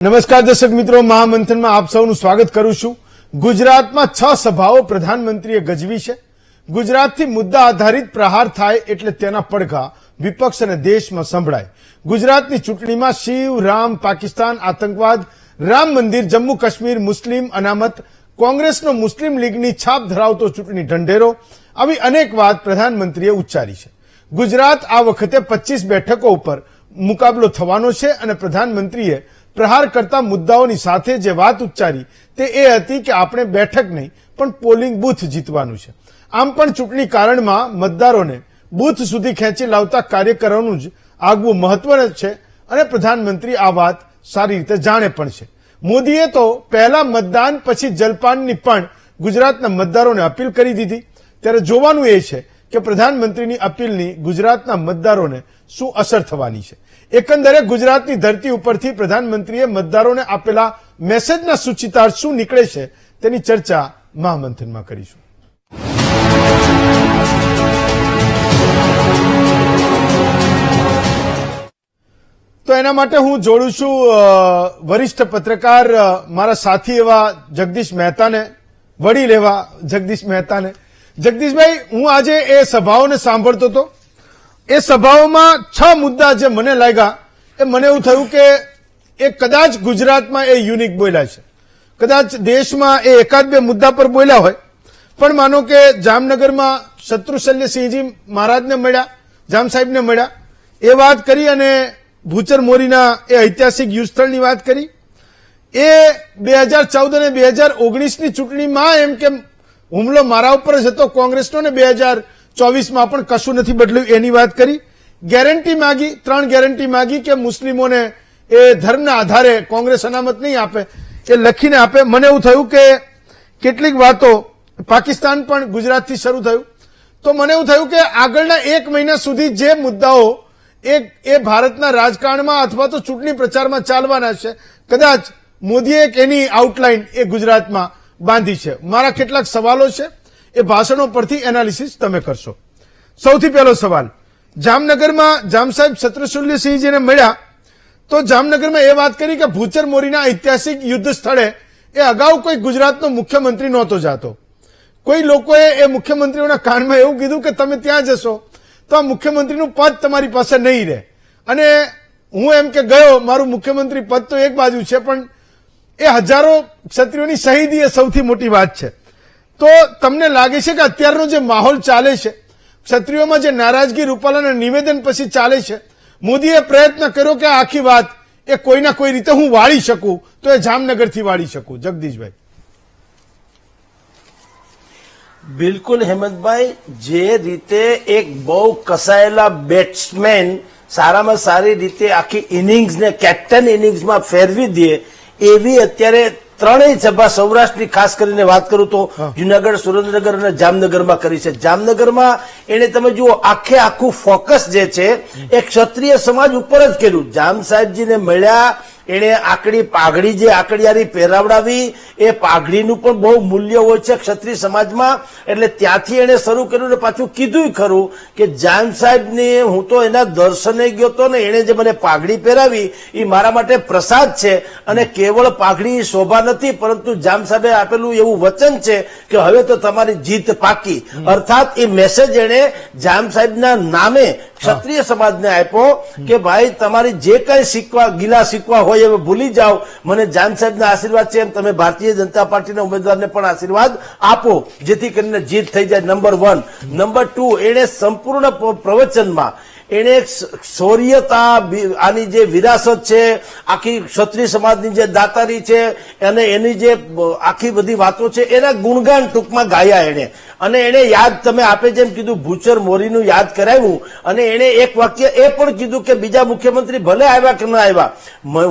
નમસ્કાર દર્શક મિત્રો, મહામંથનમાં આપ સૌનું સ્વાગત કરું છું। ગુજરાતમાં 6 સભાઓ પ્રધાનમંત્રીએ ગજવી છે। ગુજરાતથી મુદ્દા આધારિત પ્રહાર થાય એટલે તેના પડઘા વિપક્ષ અને દેશમાં સંભળાય। ગુજરાતની ચૂંટણીમાં શિવ, રામ, પાકિસ્તાન, આતંકવાદ, રામ મંદિર, જમ્મુ કાશ્મીર, મુસ્લિમ અનામત, કોંગ્રેસનો મુસ્લિમ લીગની છાપ ધરાવતો ચૂંટણી ઢંઢેરો, આવી અનેક વાત પ્રધાનમંત્રીએ ઉચ્ચારી છે। ગુજરાત આ વખતે 25 બેઠકો ઉપર મુકાબલો થવાનો છે અને પ્રધાનમંત્રીએ પ્રહાર કરતા મુદ્દાઓની સાથે જે વાત ઉચ્ચારી તે એ હતી કે આપણે બેઠક નહીં પણ પોલિંગ બૂથ જીતવાનું છે। આમ પણ ચૂંટણી કારણમાં મતદારોને બૂથ સુધી ખેંચી લાવતા કાર્યકરોનું જ આગવું મહત્વનું છે અને પ્રધાનમંત્રી આ વાત સારી રીતે જાણે પણ છે। મોદીએ તો પહેલા મતદાન પછી જલપાનની પણ ગુજરાતના મતદારોને અપીલ કરી દીધી। ત્યારે જોવાનું એ છે કે પ્રધાનમંત્રીની અપીલની ગુજરાતના મતદારોને શું અસર થવાની છે। એકંદરે ગુજરાતની ધરતી ઉપરથી પ્રધાનમંત્રીએ મતદારોને આપેલા મેસેજના સૂચિતાર્થ શું નીકળે છે તેની ચર્ચા મહામંથનમાં કરીશું। તો એના માટે હું જોડું છું વરિષ્ઠ પત્રકાર મારા સાથી એવા જગદીશ મહેતાને, વડીલ એવા જગદીશ મહેતાને। જગદીશભાઈ, હું આજે એ સભાઓને સાંભળતો હતો। એ સભાઓમાં 6 મુદ્દા જે મને લાગ્યા એ મને એવું થયું કે એ કદાચ ગુજરાતમાં એ યુનિક બોલ્યા છે, કદાચ દેશમાં એ એકાદ બે મુદ્દા પર બોલ્યા હોય, પણ માનો કે જામનગરમાં શત્રુશલ્યસિંહજી મહારાજને મળ્યા, જામ સાહેબને મળ્યા, એ વાત કરી અને ભૂચર મોરીના એ ઐતિહાસિક યુદ્ધસ્થળની વાત કરી। એ 2014 અને 2019ની ચૂંટણીમાં એમ કે હુમલો મારા ઉપર જ હતો કોંગ્રેસનો ને 2024માં પણ કશું નથી બદલ્યું એની વાત કરી। ગેરંટી માગી, 3 ગેરંટી માગી કે મુસ્લિમોને એ ધર્મના આધારે કોંગ્રેસ અનામત નહીં આપે, એ લખીને આપે। મને એવું થયું કે કેટલીક વાતો, પાકિસ્તાન પણ ગુજરાતથી શરૂ થયું, તો મને એવું થયું કે આગળના 1 મહિના સુધી જે મુદ્દાઓ એ ભારતના રાજકારણમાં અથવા તો ચૂંટણી પ્રચારમાં ચાલવાના છે, કદાચ મોદીએ એક એની આઉટલાઈન એ ગુજરાતમાં બાંધી છે। મારા કેટલાક સવાલો છે, એ ભાષણો પરથી એનાલિસિસ તમે કરશો। સૌથી પહેલો સવાલ, જામનગરમાં જામ સાહેબ શત્રુશલ્યસિંહજીને મળ્યા તો જામનગરમાં એ વાત કરી કે ભૂચર મોરીના ઐતિહાસિક યુદ્ધ સ્થળે એ અગાઉ કોઈ ગુજરાતનો મુખ્યમંત્રી નહોતો જાતો। કોઈ લોકોએ એ મુખ્યમંત્રીઓના કાનમાં એવું કીધું કે તમે ત્યાં જશો તો આ મુખ્યમંત્રીનું પદ તમારી પાસે નહીં રહે। અને હું એમ કે ગયો, મારું મુખ્યમંત્રી પદ તો એક બાજુ છે, પણ એ હજારો ક્ષત્રિયોની શહીદી એ સૌથી મોટી વાત છે। તો તમને લાગે છે કે અત્યારનો જે માહોલ ચાલે છે, ક્ષત્રિયોમાં જે નારાજગી રૂપાલાના નિવેદન પછી ચાલે છે, મોદીએ પ્રયત્ન કર્યો કે આખી વાત એ કોઈના કોઈ રીતે હું વાળી શકું તો એ જામનગરથી વાળી શકું। જગદીશભાઈ। બિલકુલ હેમંતભાઈ, જે રીતે એક બહુ કસાયેલા બેટ્સમેન સારામાં સારી રીતે આખી ઇનિંગ્સને કેપ્ટન ઇનિંગ્સમાં ફેરવી દે એવી અત્યારે 3 સભા સૌરાષ્ટ્રની ખાસ કરીને વાત કરું તો જુનાગઢ, સુરેન્દ્રનગર અને જામનગરમાં કરી છે। જામનગરમાં એને તમે જુઓ આખું ફોકસ જે છે એ ક્ષત્રિય સમાજ ઉપર જ કર્યું। જામ સાહેબજીને મળ્યા, એને આકડી પાઘડી જે આકડિયારી પહેરાવડાવી, એ પાઘડીનું પણ બહુ મૂલ્ય હોય છે ક્ષત્રિય સમાજમાં, એટલે ત્યાંથી એને શરૂ કર્યું ને પાછું કીધું ખરું કે જામ સાહેબને હું તો એના દર્શને ગયો હતો ને એને જે મને પાઘડી પહેરાવી એ મારા માટે પ્રસાદ છે, અને કેવળ પાઘડી શોભા નથી પરંતુ જામ સાહેબે આપેલું એવું વચન છે કે હવે તો તમારી જીત પાકી। અર્થાત એ મેસેજ એને જામ સાહેબના નામે ક્ષત્રિય સમાજને આપ્યો કે ભાઈ તમારી જે કઈ ગીલા શીખવા હોય હવે ભૂલી જાઓ, મને જામ સાહેબના આશીર્વાદ છે એમ તમે ભારતીય જનતા પાર્ટીના ઉમેદવારને પણ આશીર્વાદ આપો જેથી કરીને જીત થઈ જાય। નંબર 1। નંબર 2, એને સંપૂર્ણ પ્રવચનમાં એને શૌર્યતા, આની જે વિરાસત છે, આખી ક્ષત્રિય સમાજની જે દાતારી છે અને એની જે આખી બધી વાતો છે એના ગુણગાન ટૂંકમાં ગાયા એને। અને એને યાદ, તમે આપે જેમ કીધું ભૂચર મોરીનું યાદ કરાવ્યું, અને એને એક વાક્ય એ પણ કીધું કે બીજા મુખ્યમંત્રી ભલે આવ્યા કે ન આવ્યા,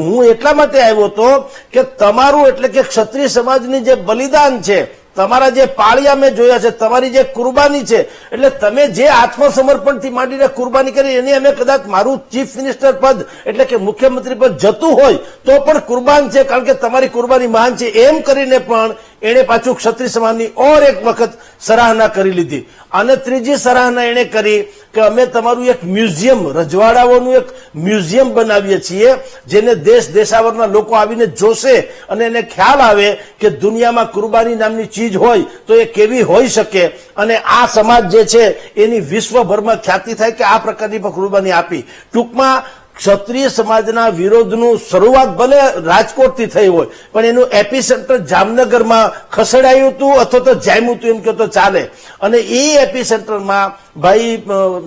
હું એટલા માટે આવ્યો હતો કે તમારું એટલે કે ક્ષત્રિય સમાજની જે બલિદાન છે, તમારા જે પાળિયા મેં જોયા છે, તમારી જે કુરબાની છે, એટલે તમે જે આત્મસમર્પણથી માંડીને કુરબાની કરી એની અમે કદાચ મારું ચીફ મિનિસ્ટર પદ એટલે કે મુખ્યમંત્રી પદ જતું હોય તો પણ કુરબાન છે, કારણ કે તમારી કુરબાની મહાન છે, એમ કરીને પણ એણે પાછું ક્ષત્રિય સમાજની ઓર એક વખત સરાહના કરી લીધી. અને ત્રીજી સરાહના એણે કરી કે અમે તમારું એક મ્યુઝિયમ, રજવાડાઓનું એક મ્યુઝિયમ બનાવીએ છીએ, જેને દેશ દેશાવરના લોકો આવીને જોશે અને એને ખ્યાલ આવે કે દુનિયામાં કુરબાની નામની ચીજ હોય તો એ કેવી હોઈ શકે, અને આ સમાજ જે છે એની વિશ્વભરમાં ખ્યાતિ થાય કે આ પ્રકારની પણ કુરબાની આપી. ટૂંકમાં ક્ષત્રિય સમાજના વિરોધનું શરૂઆત ભલે રાજકોટથી થઈ હોય, પણ એનું એપિસેન્ટર જામનગરમાં ખસેડાયું હતું અથવા તો જામ્યું હતું એમ કહો તો ચાલે. અને એ એપિસેન્ટરમાં ભાઈ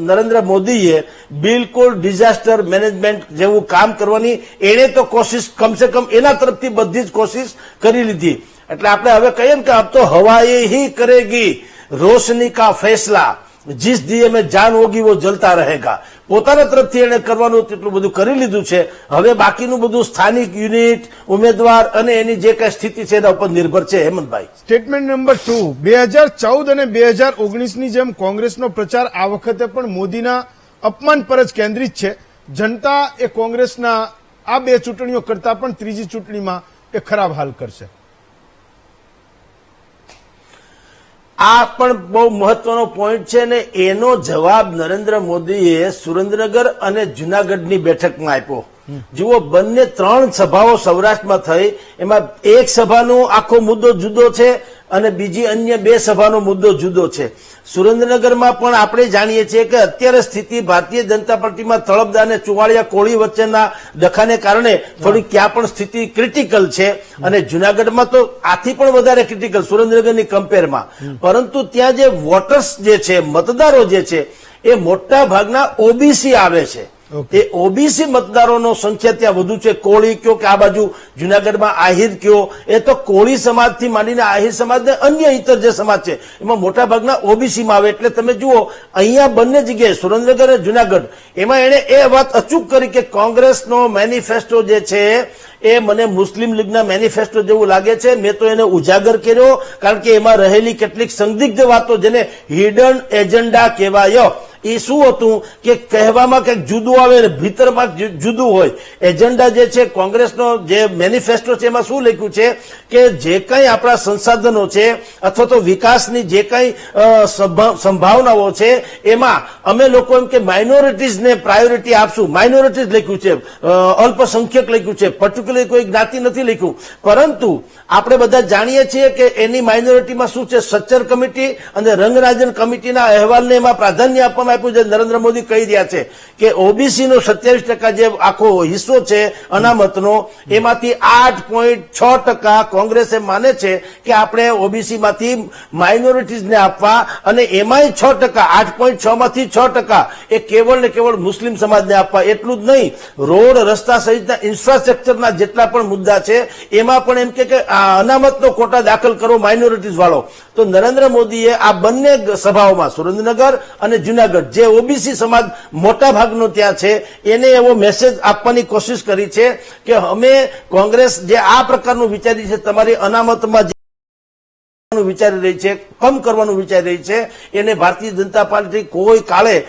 નરેન્દ્ર મોદીએ બિલકુલ ડિઝાસ્ટર મેનેજમેન્ટ જેવું કામ કરવાની એણે તો કોશિશ કમસે કમ એના તરફથી બધી જ કોશિશ કરી લીધી. એટલે આપણે હવે કહીએ ને કે અબ તો હવાએ હી કરેગી રોશની કા ફેસલા, जिस दिए में जान होगी वो जलता रहेगा. પોતાના તરફથી એને કરવાનું એટલું બધું કરી લીધું છે. હવે બાકીનું બધું સ્થાનિક યુનિટ, ઉમેદવાર અને એની જે કઈ સ્થિતિ છે એના ઉપર નિર્ભર છે. હેમંતભાઈ, સ્ટેટમેન્ટ નંબર 2, 2014 અને 2019ની જેમ કોંગ્રેસનો પ્રચાર આ વખતે પણ મોદીના અપમાન પર જ કેન્દ્રિત છે. જનતા એ કોંગ્રેસના આ બે ચૂંટણીઓ કરતા પણ ત્રીજી ચૂંટણીમાં એ ખરાબ હાલ કરશે. આ પણ બહુ મહત્વનો પોઈન્ટ છે ને એનો જવાબ નરેન્દ્ર મોદીએ સુરેન્દ્રનગર અને જુનાગઢની બેઠકમાં આપ્યો. જુઓ, બંને 3 સભાઓ સૌરાષ્ટ્રમાં થઈ, એમાં એક સભાનો આખો મુદ્દો જુદો છે અને બીજી અન્ય 2 સભાનો મુદ્દો જુદો છે. સુરેન્દ્રનગરમાં પણ આપણે જાણીએ છીએ કે અત્યારે સ્થિતિ ભારતીય જનતા પાર્ટીમાં તળપદા અને ચુવાડિયા કોળી વચ્ચેના ડખાને કારણે થોડી ત્યાં પણ સ્થિતિ ક્રિટિકલ છે. અને જુનાગઢમાં તો આથી પણ વધારે ક્રિટિકલ સુરેન્દ્રનગરની કમ્પેરમાં. પરંતુ ત્યાં જે વોટર્સ જે છે, મતદારો જે છે, એ મોટા ભાગના ઓબીસી આવે છે. એ ઓબીસી મતદારોનો સંખ્યા ત્યાં વધુ છે. કોળી કયો કે આ બાજુ જુનાગઢમાં આહિર કયો, એ તો કોળી સમાજથી માંડીને આહિર સમાજ ને અન્ય ઇતર જે સમાજ છે એમાં મોટા ભાગના ઓબીસીમાં આવે. એટલે તમે જુઓ, અહીંયા બંને જગ્યાએ સુરેન્દ્રનગર અને જુનાગઢ, એમાં એણે એ વાત અચૂક કરી કે કોંગ્રેસનો મેનિફેસ્ટો જે છે એ મને મુસ્લિમ લીગના મેનિફેસ્ટો જેવું લાગે છે. મેં તો એને ઉજાગર કર્યો કારણ કે એમાં રહેલી કેટલીક સંદિગ્ધ વાતો, જેને હિડન એજન્ડા કહેવાય, એ શું હતું કે કહેવામાં કંઈક જુદું આવે ને ભીતરમાં જુદું હોય. એજન્ડા જે છે કોંગ્રેસનો, જે મેનિફેસ્ટો છે, એમાં શું લખ્યું છે કે જે કંઈ આપણા સંસાધનો છે અથવા તો વિકાસની જે કંઈ સંભાવનાઓ છે એમાં અમે લોકો એમ કે માઇનોરિટીઝને પ્રાયોરિટી આપશું. માઇનોરિટીઝ લખ્યું છે, અલ્પસંખ્યક લખ્યું છે, પર્ટિક્યુલર કોઈ જ્ઞાતિ નથી લખ્યું. પરંતુ આપણે બધા જાણીએ છીએ કે એની માઇનોરિટીમાં શું છે, સચ્ચર કમિટી અને રંગરાજન કમિટીના અહેવાલને એમાં પ્રાધાન્ય આપવામાં આપ્યું છે. નરેન્દ્ર મોદી કહી રહ્યા છે કે ઓબીસી નો 27% જે આખો હિસ્સો છે અનામતનો, એમાંથી 8.6% કોંગ્રેસ એમ માને છે કે આપણે ઓબીસી માંથી માઇનોરિટીઝને આપવા, અને એમાંય 6%, 8.6 માંથી 6% એ કેવળ ને કેવળ મુસ્લિમ સમાજને આપવા. એટલું જ નહીં, રોડ, રસ્તા સહિતના ઇન્ફ્રાસ્ટ્રક્ચરના જેટલા પણ મુદ્દા છે એમાં પણ એમ કે અનામતનો કોટા દાખલ કરો માઇનોરિટીઝ વાળો. તો નરેન્દ્ર મોદીએ આ બંને સભાઓમાં સુરેન્દ્રનગર અને જુનાગઢ, જે ઓબીસી સમાજ મોટા ભાગનો ત્યાં છે, એને એવો મેસેજ આપવાની કોશિશ કરી છે કે અમે કોંગ્રેસ જે આ પ્રકારનું વિચારી છે, તમારી અનામતમાં વિચારી રહી છે, કમ કરવાનું વિચારી રહી છે, એને ભારતીય જનતા પાર્ટી કોઈ કાળે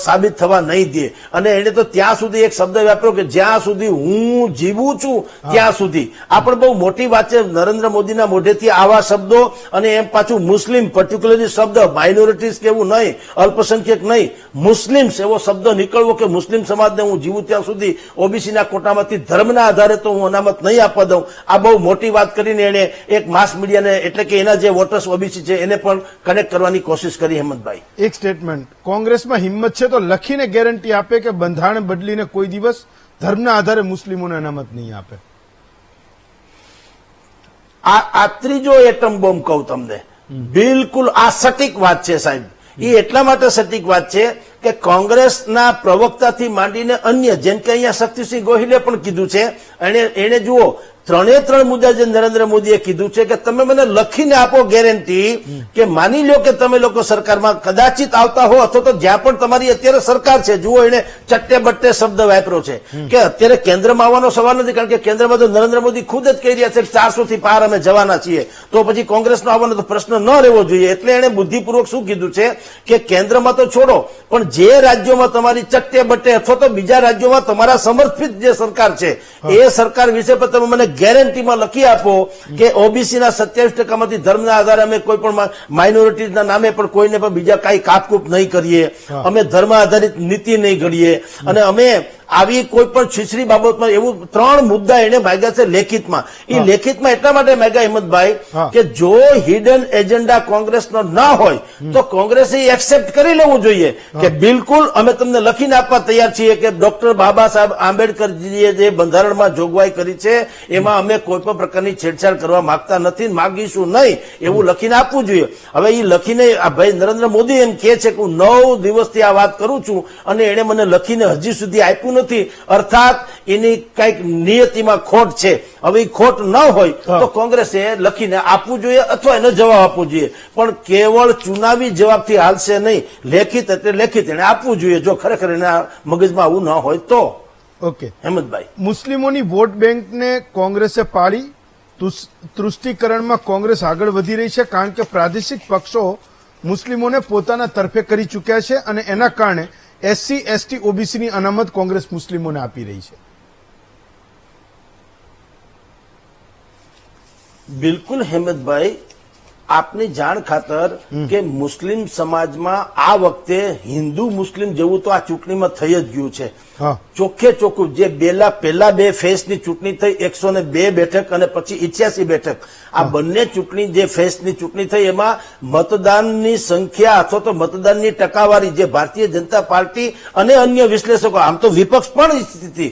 સાબિત થવા નહીં દે. અને એને તો ત્યાં સુધી એક શબ્દ વાપર્યો કે જ્યાં સુધી હું જીવું છું ત્યાં સુધી. આ પણ બહુ મોટી વાત છે નરેન્દ્ર મોદીના મોઢેથી આવા શબ્દો, અને એમ પાછું મુસ્લિમ, પર્ટિક્યુલરલી શબ્દ માઇનોરિટીઝ કેવું નહીં, અલ્પસંખ્યક નહીં, મુસ્લિમ્સ એવો શબ્દ નીકળવો કે મુસ્લિમ સમાજને હું જીવું ત્યાં સુધી ઓબીસીના કોટામાંથી ધર્મના આધારે તો હું અનામત નહીં આપવા દઉં. આ બહુ મોટી વાત કરીને એને એક માસ મીડિયાને, એટલે કે એના જે વોટર્સ ઓબીસી છે એને પણ કનેક્ટ કરવાની કોશિશ કરી. હેમંતભાઈ, એક સ્ટેટમેન્ટ, કોંગ્રેસમાં હિંમત છે તો લખીને ગેરંટી આપે કે બંધારણ બદલીને કોઈ દિવસ ધર્મના આધારે મુસ્લિમોને અનામત નહીં આપે. આ ત્રીજો એટમ બોમ્બ કહું તમને, બિલકુલ આ સટીક વાત છે સાહેબ. એ એટલા માટે સટીક વાત છે કે કોંગ્રેસના પ્રવક્તાથી માંડીને અન્ય, જેમ કે અહીંયા શક્તિસિંહ ગોહિલે પણ કીધું છે, એને જુઓ 3 મુદ્દા જે નરેન્દ્ર મોદીએ કીધું છે કે તમે મને લખીને આપો ગેરંટી કે માની લો કે તમે લોકો સરકારમાં કદાચિત આવતા હો, અથવા તો જ્યાં પણ તમારી અત્યારે સરકાર છે. જુઓ, એને ચટ્ટે બટ્ટે શબ્દ વાપર્યો છે કે અત્યારે કેન્દ્રમાં આવવાનો સવાલ નથી, કારણ કે કેન્દ્રમાં તો નરેન્દ્ર મોદી ખુદ જ કહી રહ્યા છે 400 થી પાર અમે જવાના છીએ, તો પછી કોંગ્રેસનો આવવાનો તો પ્રશ્ન ન રહેવો જોઈએ. એટલે એને બુદ્ધિપૂર્વક શું કીધું છે કે કેન્દ્રમાં તો છોડો, પણ જે રાજ્યોમાં તમારી ચટ્ટે બટ્ટે અથવા તો બીજા રાજ્યોમાં તમારા સમર્થિત જે સરકાર છે એ સરકાર વિશે પણ તમે મને ગેરંટીમાં લખી આપો કે ઓબીસી ના 27% ધર્મના આધારે અમે કોઈ પણ માઇનોરિટીઝના નામે પણ કોઈને પણ બીજા કઈ કાપકૂપ નહીં કરીએ, અમે ધર્મ આધારિત નીતિ નહીં ઘડીએ, અને અમે આવી કોઈ પણ છીછરી બાબતમાં એવું 3 મુદ્દા એને માંગ્યા છે લેખિતમાં. એ લેખિતમાં એટલા માટે માંગ્યા હિંમતભાઈ કે જો હિડન એજન્ડા કોંગ્રેસનો ના હોય તો કોંગ્રેસે એક્સેપ્ટ કરી લેવું જોઈએ કે બિલકુલ અમે તમને લખીને આપવા તૈયાર છીએ કે ડોક્ટર બાબા સાહેબ આંબેડકરજીએ જે બંધારણમાં જોગવાઈ કરી છે એમાં અમે કોઈ પણ પ્રકારની છેડછાડ કરવા માંગતા નથી, માગીશું નહીં, એવું લખીને આપવું જોઈએ. હવે એ લખીને આ ભાઈ નરેન્દ્ર મોદી એમ કહે છે કે હું 9 દિવસથી આ વાત કરું છું અને એને મને લખીને હજી સુધી આપ્યું નથી, અર્થાત એની કઈક નિયતિમાં ખોટ છે. હવે એ ખોટ ન હોય તો કોંગ્રેસે લખીને આપવું જોઈએ અથવા એને જવાબ આપવો જોઈએ, પણ કેવળ ચુનાવી જવાબથી હાલશે નહીં. લેખિત એટલે લેખિત એને આપવું જોઈએ જો ખરેખર એના મગજમાં આવું ન હોય તો. ઓકે હેમંતભાઈ, મુસ્લિમોની વોટ બેંકને કોંગ્રેસે પાડી, તૃષ્ટિકરણમાં કોંગ્રેસ આગળ વધી રહી છે કારણ કે પ્રાદેશિક પક્ષો મુસ્લિમોને પોતાના તરફે કરી ચૂક્યા છે અને એના કારણે એસસી એસટી ઓબીસીની અનામત કોંગ્રેસ મુસ્લિમોને આપી રહી છે. બિલકુલ હેમંતભાઈ, આપની જાણ ખાતર કે મુસ્લિમ સમાજમાં આ વખતે હિન્દુ મુસ્લિમ જેવું તો આ ચૂંટણીમાં થઈ જ ગયું છે. ચોખ્ખે ચોખ્ખું જે પહેલા 2 ફેઝની ચૂંટણી થઈ 102 બેઠક અને પછી 88 બેઠક, આ બંને ચૂંટણી જે ફેઝની ચૂંટણી થઈ એમાં મતદાનની સંખ્યા અથવા તો મતદાનની ટકાવારી જે ભારતીય જનતા પાર્ટી અને અન્ય વિશ્લેષકો, આમ તો વિપક્ષ પણ ઈચ્છતી હતી,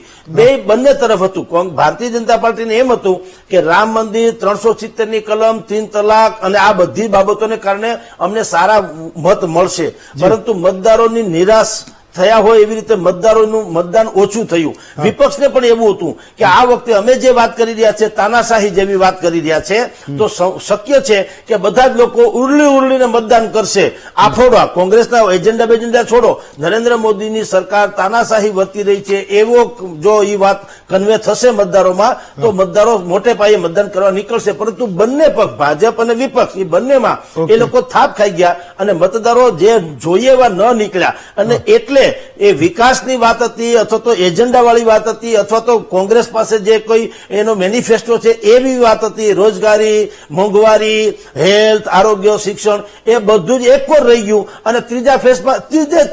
બંને તરફ હતું. ભારતીય જનતા પાર્ટીને એમ હતું કે રામ મંદિર, 370ની કલમ, 3 તલાક અને આ બધી બાબતોને કારણે અમને સારા મત મળશે, પરંતુ મતદારોની નિરાશ થયા હોય એવી રીતે મતદારોનું મતદાન ઓછું થયું. વિપક્ષને પણ એવું હતું કે આ વખતે અમે જે વાત કરી રહ્યા છે તાનાશાહી જેવી વાત કરી રહ્યા છે, તો શક્ય છે કે બધા જ લોકો ઉરલીને મતદાન કરશે. આફોડા કોંગ્રેસના એજન્ડા છોડો, નરેન્દ્ર મોદીની સરકાર તાનાશાહી વર્તી રહી છે એવો જો એ વાત કન્વે થશે મતદારોમાં તો મતદારો મોટે પાયે મતદાન કરવા નીકળશે. પરંતુ બંને પક્ષ, ભાજપ અને વિપક્ષ, એ બંનેમાં એ લોકો થાપ ખાઈ ગયા અને મતદારો જે જોઈએ એવા ન નીકળ્યા. અને એટલે એ વિકાસની વાત હતી અથવા તો એજન્ડા વાળી વાત હતી અથવા તો કોંગ્રેસ પાસે જે કોઈ એનો મેનિફેસ્ટો છે એવી વાત હતી, રોજગારી, મોંઘવારી, હેલ્થ, આરોગ્ય, શિક્ષણ, એ બધું જ એકવાર રહી ગયું અને ત્રીજા ફેઝમાં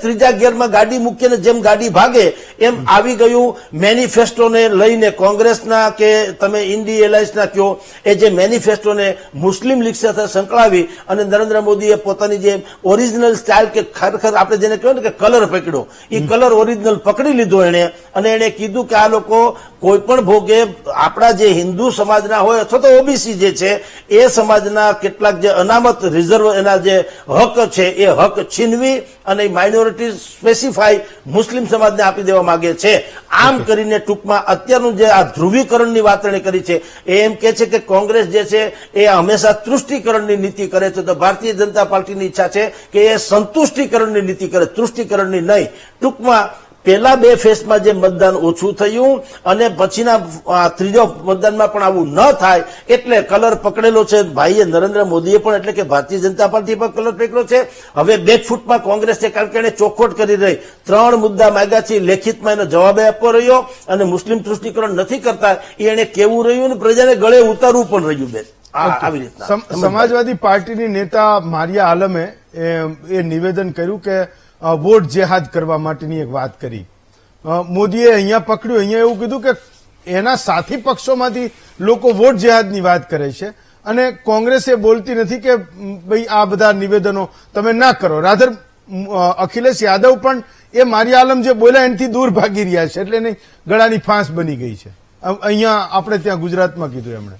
ત્રીજા ગિયરમાં ગાડી મૂકીને જેમ ગાડી ભાગે એમ આવી ગયું. મેનિફેસ્ટોને લઈને કોંગ્રેસના કે તમે ઇન્ડી એલાયન્સના કયો એ જે મેનિફેસ્ટોને મુસ્લિમ લીગ સાથે સંકળાવી અને નરેન્દ્ર મોદીએ પોતાની જે ઓરિજિનલ સ્ટાઇલ કે ખરેખર આપણે જેને કહેવાય ને કે કલર પકડ્યો, એ કલર ઓરિજિનલ પકડી લીધો એને, અને એને કીધું કે આ લોકો કોઈ પણ ભોગે આપણા જે હિન્દુ સમાજના હોય અથવા તો ઓબીસી જે છે એ સમાજના કેટલાક જે અનામત રિઝર્વ એના જે હક છે એ હક છીનવી અને માઇનોરિટી સ્પેસિફાઈ મુસ્લિમ સમાજને આપી દેવા માંગે છે. આમ કરીને ટૂંકમાં અત્યારનું જે આ ધ્રુવીકરણની વાત એને કરી છે એ એમ કે છે કે કોંગ્રેસ જે છે એ હંમેશા તૃષ્ટિકરણની નીતિ કરે છે, તો ભારતીય જનતા પાર્ટીની ઈચ્છા છે કે એ સંતુષ્ટિકરણની નીતિ કરે, તૃષ્ટિકરણની નહીં. ટૂંકમાં પહેલા 2 ફેઝમાં જે મતદાન ઓછું થયું અને પછીના ત્રીજો મતદાનમાં પણ આવું ન થાય એટલે કલર પકડેલો છે ભાઈએ નરેન્દ્ર મોદીએ પણ, એટલે કે ભારતીય જનતા પાર્ટી પર કલર પકડ્યો છે. હવે બેકફૂટમાં કોંગ્રેસ છે કારણ કે એને ચોખવટ કરી રહી, 3 મુદ્દા માંગ્યા છે, લેખિતમાં એનો જવાબ આપવો રહ્યો અને મુસ્લિમ તૃષ્ટિકરણ નથી કરતા એને કેવું રહ્યું અને પ્રજાને ગળે ઉતારવું પણ રહ્યું. બેન આવી રીતના સમાજવાદી પાર્ટીની નેતા મારિયા આલમે એ નિવેદન કર્યું કે વોટ જેહાદ કરવા માટેની એક વાત કરી. મોદીએ અહીંયા પકડ્યું, અહીંયા એવું કીધું કે એના સાથી પક્ષોમાંથી લોકો વોટ જેહાદની વાત કરે છે અને કોંગ્રેસ એ બોલતી નથી કે ભાઈ આ બધા નિવેદનો તમે ના કરો. રાધર અખિલેશ યાદવ પણ એ મારિયા આલમ જે બોલ્યા એનાથી દૂર ભાગી રહ્યા છે, એટલે એની ગળાની ફાંસ બની ગઈ છે. અહીંયા આપણે ત્યાં ગુજરાતમાં કીધું એમણે.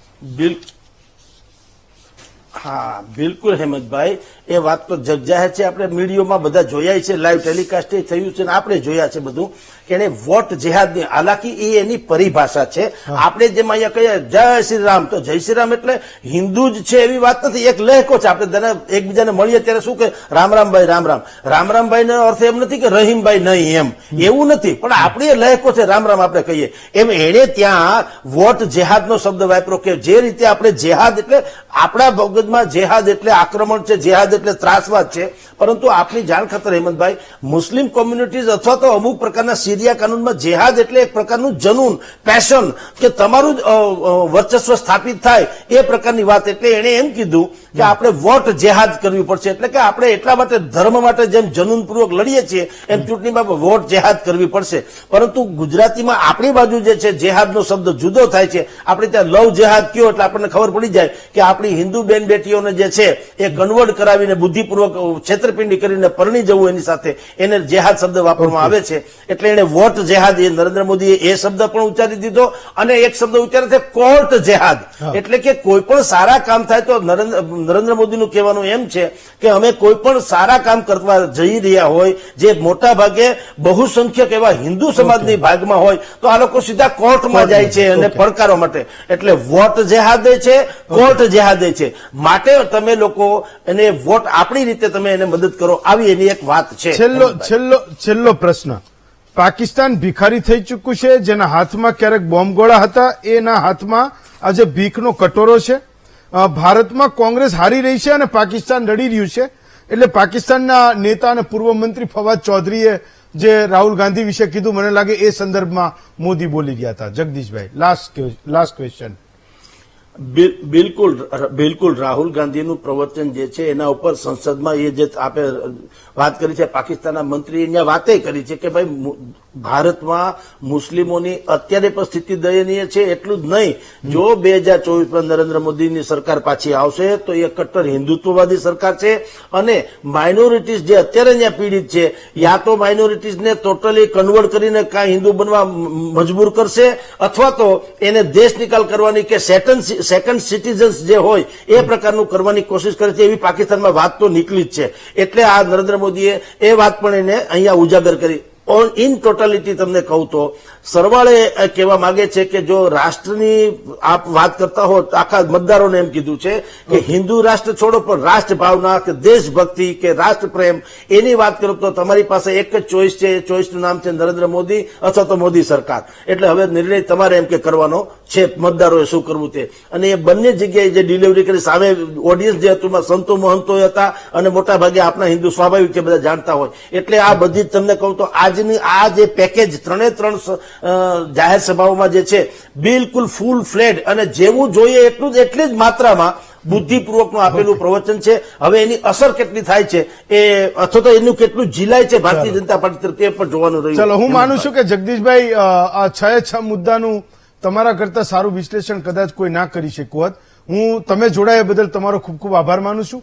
હા બિલકુલ હેમંતભાઈ, એ વાત તો જગજાહેર છે, આપણે મીડિયામાં બધા જોયા છે, લાઈવ ટેલિકાસ્ટ થયું છે ને આપણે જોયા છે બધું કે એને વોટ જેહાદની, હાલાકી એ એની પરિભાષા છે. આપણે જેમ અહીંયા કહીએ જય શ્રી રામ, તો જય શ્રી રામ એટલે હિન્દુ જ છે એવી વાત નથી, એક લહેકો છે. આપણે એકબીજાને મળીએ ત્યારે શું કે રામ રામભાઈ રામ રામ, રામ રામભાઈ નો અર્થ એમ નથી કે રહીમભાઈ નહીં એમ, એવું નથી, પણ આપણી લહેકો છે રામ રામ આપણે કહીએ એમ. એને ત્યાં વોટ જેહાદનો શબ્દ વાપર્યો કે જે રીતે આપણે જેહાદ એટલે આપણા મગજમાં જેહાદ એટલે આક્રમણ છે, જેહાદ એટલે ત્રાસવાદ છે, પરંતુ આપની જાણ ખાતર હેમંતભાઈ, મુસ્લિમ કોમ્યુનિટીઝ અથવા તો અમુક પ્રકારના સિરિયા કાનૂનમાં જેહાદ એટલે એક પ્રકારનું જનૂન, પેશન, કે તમારું જ વર્ચસ્વ સ્થાપિત થાય એ પ્રકારની વાત. એટલે એણે એમ કીધું કે આપણે વોટ જેહાદ કરવી પડશે, એટલે કે આપણે એટલા માટે ધર્મ માટે જેમ જનૂનપૂર્વક લડીએ છીએ એમ ચૂંટણીમાં વોટ જેહાદ કરવી પડશે. પરંતુ ગુજરાતીમાં આપણી બાજુ જે છે જેહાદનો શબ્દ જુદો થાય છે. આપણે ત્યાં લવ જેહાદ કયો એટલે આપણને ખબર પડી જાય કે આપણી હિન્દુ બેન બેટીઓને જે છે એ કન્વર્ટ કરાવીને બુદ્ધિપૂર્વક છેતરપિંડી કરીને પરણી જવું એની સાથે એને જેહાદ શબ્દ વાપરવામાં આવે છે. એટલે એને વોટ જેહાદ, એ નરેન્દ્ર મોદીએ એ શબ્દ પણ ઉચ્ચારી દીધો. અને એક શબ્દ ઉચ્ચારે છે કોર્ટ જેહાદ, એટલે કે કોઈ પણ સારા કામ થાય તો નરેન્દ્ર મોદીનું કહેવાનું એમ છે કે અમે કોઈ પણ સારા કામ કરવા જઈ રહ્યા હોય જે મોટા ભાગે બહુસંખ્યક એવા હિન્દુ સમાજની ભાગમાં હોય તો આ લોકો સીધા કોર્ટમાં જાય છે અને પડકારવા માટે. એટલે વોટ જેહાદે છે, કોર્ટ જેહાદે છે. માટે તમે લોકો એને વોટ આપણી રીતે તમે એને મદદ કરો, આવી એની એક વાત છે. છેલ્લો પ્રશ્ન. પાકિસ્તાન ભિખારી થઈ ચૂક્યું છે, જેના હાથમાં ક્યારેક બોમ્બગોળા હતા એના હાથમાં આજે ભીખનો કટોરો છે. ભારતમાં કોંગ્રેસ હારી રહી છે અને પાકિસ્તાન લડી રહ્યું છે. એટલે પાકિસ્તાનના નેતા અને પૂર્વ મંત્રી ફવાદ ચૌધરીએ જે રાહુલ ગાંધી વિશે કીધું, મને લાગે એ સંદર્ભમાં મોદી બોલી ગયા હતા. જગદીશભાઈ, લાસ્ટ ક્વેશ્ચન. બિલકુલ રાહુલ ગાંધીનું પ્રવચન જે છે એના ઉપર સંસદમાં એ જે આપે વાત કરી છે, પાકિસ્તાનના મંત્રીએ અહીંયા વાતે કરી છે કે ભાઈ ભારતમાં મુસ્લિમોની અત્યારે પણ સ્થિતિ દયનીય છે. એટલું જ નહીં, જો 2024માં નરેન્દ્ર મોદીની સરકાર પાછી આવશે તો એ કટ્ટર હિન્દુત્વવાદી સરકાર છે અને માઇનોરિટીઝ જે અત્યારે અહીંયા પીડિત છે, યા તો માઇનોરિટીઝને ટોટલી કન્વર્ટ કરીને કાંઈ હિન્દુ બનવા મજબૂર કરશે અથવા તો એને દેશ નિકાલ કરવાની કે સેકન્ડ સિટીઝન્સ જે હોય એ પ્રકારનું કરવાની કોશિશ કરે છે. એવી પાકિસ્તાનમાં વાત તો નીકળી જ છે. એટલે આ નરેન્દ્ર મોદીએ એ વાત પણ એને અહીંયા ઉજાગર કરી. ઇન ટોટાલિટી તમને કહું તો સરવાળે કહેવા માંગે છે કે જો રાષ્ટ્રની આપ વાત કરતા હો તો આખા મતદારોને એમ કીધું છે કે હિન્દુ રાષ્ટ્ર છોડો, પણ રાષ્ટ્ર ભાવના કે દેશભક્તિ કે રાષ્ટ્રપ્રેમ એની વાત કરો તો તમારી પાસે એક જ ચોઇસ છે. એ ચોઇસનું નામ છે નરેન્દ્ર મોદી અથવા તો મોદી સરકાર. એટલે હવે નિર્ણય તમારે એમ કે કરવાનો છે મતદારોએ શું કરવું તે. અને એ બંને જગ્યાએ જે ડિલિવરી કરી, સામે ઓડિયન્સ જે હતું સંતો મહંતો હતા અને મોટા ભાગે આપણા હિન્દુ સ્વાભાવિક છે, બધા જાણતા હોય. એટલે આ બધી તમને કહું તો આજની આ જે પેકેજ 3 જાહેર સભાઓમાં જે છે બિલકુલ ફૂલ ફ્લેડ અને જેવું જોઈએ એટલું જ એટલી જ માત્રામાં બુદ્ધિપૂર્વકનું આપેલું પ્રવચન છે. હવે એની અસર કેટલી થાય છે એ અથવા તો એનું કેટલું ઝીલાય છે ભારતીય જનતા પાર્ટી તરફ તે પણ જોવાનું રહ્યું. ચલો, હું માનું છું કે જગદીશભાઈ આ 6 મુદ્દાનું તમારા કરતા સારું વિશ્લેષણ કદાચ કોઈ ના કરી શક્યું હોત. હું તમે જોડાયા બદલ તમારો ખૂબ ખૂબ આભાર માનું છું.